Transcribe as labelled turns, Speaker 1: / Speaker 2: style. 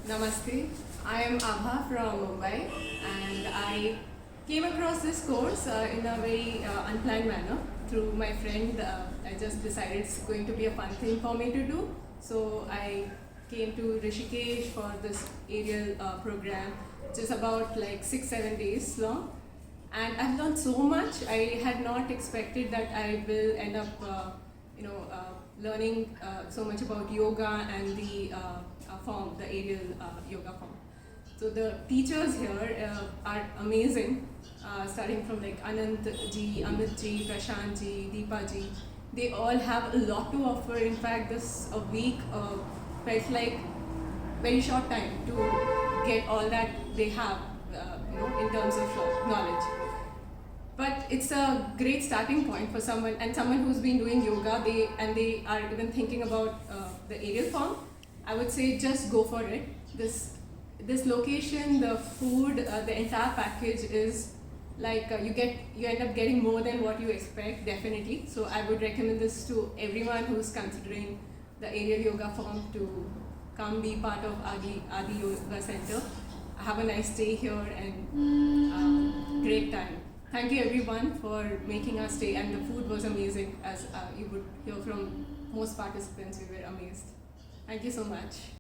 Speaker 1: Namaste. I am Abha from Mumbai, and I came across this course in a very unplanned manner through my friend. I just decided it's going to be a fun thing for me to do, so I came to Rishikesh for this aerial program, which is about like 6-7 days long. And I've learned so much. I had not expected that I will end up, learning so much about yoga and the form, the aerial yoga form. So the teachers here are amazing, starting from like Anant Ji, Amit Ji, Prashant Ji, Deepa Ji. They all have a lot to offer. In fact, this a week felt like very short time to get all that they have, in terms of knowledge. But it's a great starting point for someone who's been doing yoga. They are even thinking about the aerial form. I would say just go for it. This location, the food, the entire package is like you end up getting more than what you expect, definitely. So I would recommend this to everyone who's considering the aerial yoga form to come be part of Aadi Yoga Center. Have a nice stay here and great time. Thank you everyone for making us stay, and the food was amazing, as you would hear from most participants. We were amazed. Thank you so much.